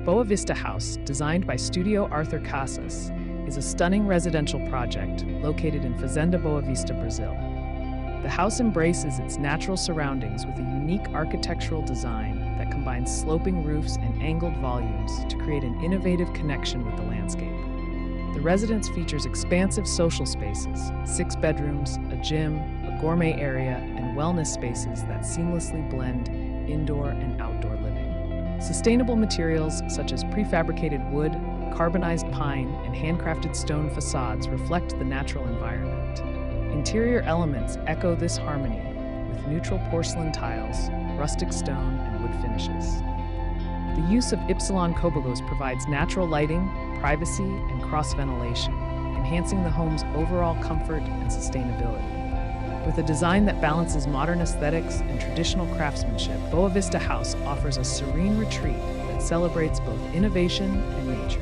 Boa Vista House, designed by Studio Arthur Casas, is a stunning residential project located in Fazenda Boa Vista, Brazil. The house embraces its natural surroundings with a unique architectural design that combines sloping roofs and angled volumes to create an innovative connection with the landscape. The residence features expansive social spaces, 6 bedrooms, a gym, a gourmet area, and wellness spaces that seamlessly blend indoor and outdoor living. Sustainable materials such as prefabricated wood, carbonized pine, and handcrafted stone facades reflect the natural environment. Interior elements echo this harmony with neutral porcelain tiles, rustic stone, and wood finishes. The use of Ipsilon cobogós provides natural lighting, privacy, and cross-ventilation, enhancing the home's overall comfort and sustainability. With a design that balances modern aesthetics and traditional craftsmanship, Boa Vista House offers a serene retreat that celebrates both innovation and nature.